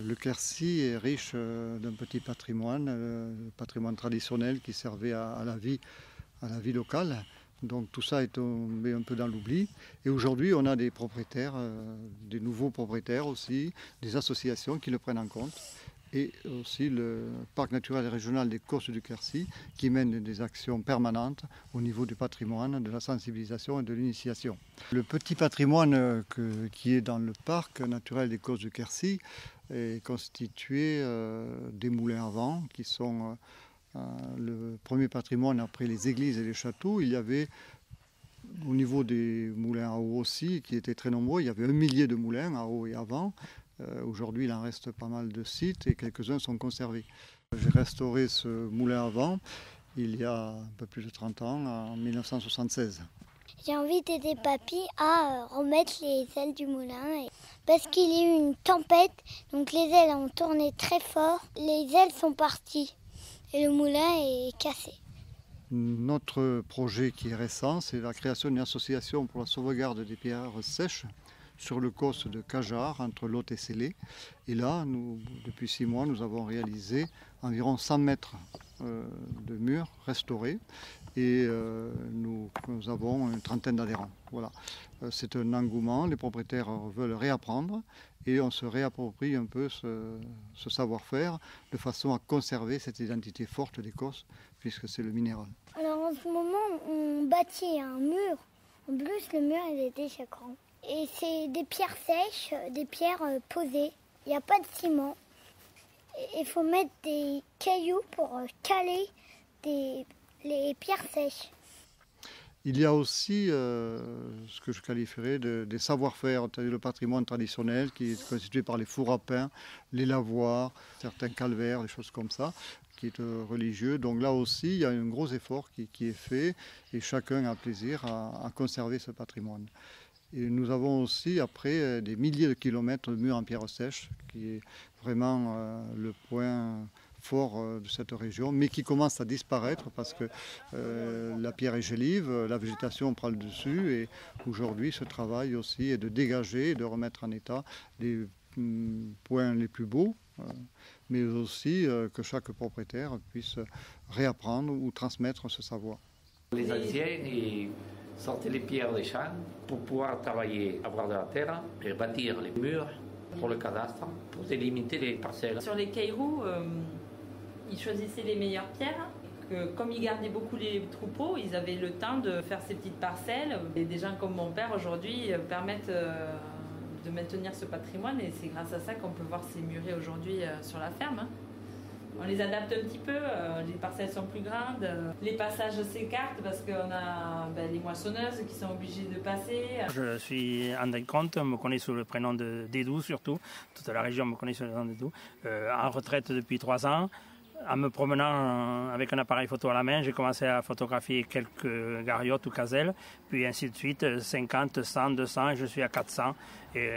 Le Quercy est riche d'un petit patrimoine, patrimoine traditionnel qui servait à la vie locale. Donc tout ça est tombé un peu dans l'oubli. Et aujourd'hui, on a des propriétaires, des nouveaux propriétaires aussi, des associations qui le prennent en compte. Et aussi le parc naturel et régional des Causses du Quercy qui mène des actions permanentes au niveau du patrimoine, de la sensibilisation et de l'initiation. Le petit patrimoine qui est dans le parc naturel des Causses du Quercy est constitué des moulins à vent qui sont le premier patrimoine après les églises et les châteaux. Il y avait au niveau des moulins à eau aussi, qui étaient très nombreux, il y avait 1 millier de moulins à eau et à vent. Aujourd'hui, il en reste pas mal de sites et quelques-uns sont conservés. J'ai restauré ce moulin à vent il y a un peu plus de 30 ans, en 1976. J'ai envie d'aider papy à remettre les ailes du moulin parce qu'il y a eu une tempête, donc les ailes ont tourné très fort, les ailes sont parties et le moulin est cassé. Notre projet qui est récent, c'est la création d'une association pour la sauvegarde des pierres sèches sur le causse de Cajar, entre Lot et Célé. Et là, depuis 6 mois, nous avons réalisé environ 100 mètres de murs restaurés et nous avons une trentaine d'adhérents. Voilà. C'est un engouement, les propriétaires veulent réapprendre et on se réapproprie un peu ce savoir-faire de façon à conserver cette identité forte des Causses puisque c'est le minéral. Alors en ce moment, on bâtit un mur. En plus, le mur il est déjà grand. Et c'est des pierres sèches, des pierres posées. Il n'y a pas de ciment. Il faut mettre des cailloux pour caler les pierres sèches. Il y a aussi ce que je qualifierais des savoir-faire, c'est-à-dire le patrimoine traditionnel qui est constitué par les fours à pain, les lavoirs, certains calvaires, des choses comme ça, qui est religieux. Donc là aussi, il y a un gros effort qui est fait et chacun a plaisir à conserver ce patrimoine. Et nous avons aussi, après, des milliers de kilomètres de murs en pierre sèche, qui est vraiment le point fort de cette région, mais qui commence à disparaître parce que la pierre est gélive, la végétation prend le dessus et aujourd'hui ce travail aussi est de dégager et de remettre en état les points les plus beaux, mais aussi que chaque propriétaire puisse réapprendre ou transmettre ce savoir. Les anciens ils sortaient les pierres des champs pour pouvoir travailler, avoir de la terre et bâtir les murs pour le cadastre, pour délimiter les parcelles. Sur les cailloux, ils choisissaient les meilleures pierres. Comme ils gardaient beaucoup les troupeaux, ils avaient le temps de faire ces petites parcelles. Et des gens comme mon père aujourd'hui permettent de maintenir ce patrimoine et c'est grâce à ça qu'on peut voir ces murets aujourd'hui sur la ferme. On les adapte un petit peu, les parcelles sont plus grandes, les passages s'écartent parce qu'on a les moissonneuses qui sont obligées de passer. Je suis André Comte, on me connaît sous le prénom de Dédou surtout, toute la région me connaît sous le prénom de Dédou, en retraite depuis 3 ans. En me promenant avec un appareil photo à la main, j'ai commencé à photographier quelques gariotes ou gazelles, puis ainsi de suite, 50, 100, 200, et je suis à 400. Et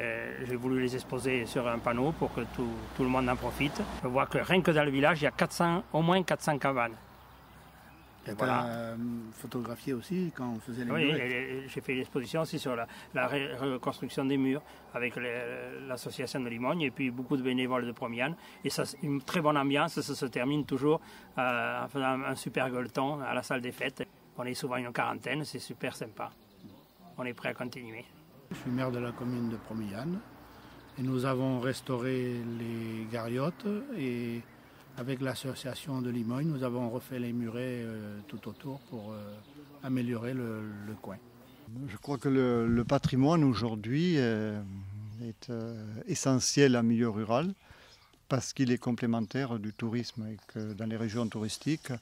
j'ai voulu les exposer sur un panneau pour que tout le monde en profite. Je vois que rien que dans le village, il y a au moins 400 cabanes. Et voilà. Photographié aussi quand on faisait les murs. Oui, j'ai fait l'exposition aussi sur la reconstruction des murs avec l'association de Limogne et puis beaucoup de bénévoles de Promiane. Et ça, une très bonne ambiance, ça se termine toujours en faisant un super gueuleton à la salle des fêtes. On est souvent une quarantaine, c'est super sympa. On est prêt à continuer. Je suis maire de la commune de Promiane et nous avons restauré les gariotes et avec l'association de Limogne, nous avons refait les murets tout autour pour améliorer le coin. Je crois que le patrimoine aujourd'hui est essentiel en milieu rural parce qu'il est complémentaire du tourisme et que dans les régions touristiques,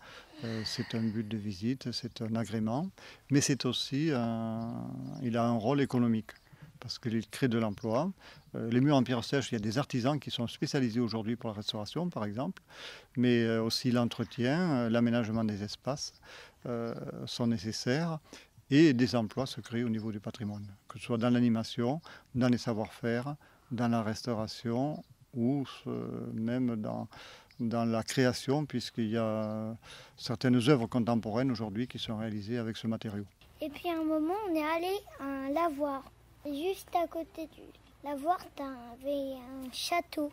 c'est un but de visite, c'est un agrément, mais c'est aussi il a un rôle économique. Parce qu'il crée de l'emploi. Les murs en pierre sèche, il y a des artisans qui sont spécialisés aujourd'hui pour la restauration, par exemple, mais aussi l'entretien, l'aménagement des espaces sont nécessaires et des emplois se créent au niveau du patrimoine, que ce soit dans l'animation, dans les savoir-faire, dans la restauration ou même dans la création, puisqu'il y a certaines œuvres contemporaines aujourd'hui qui sont réalisées avec ce matériau. Et puis à un moment, on est allé à un lavoir. Juste à côté du lavoir, il y avait un château.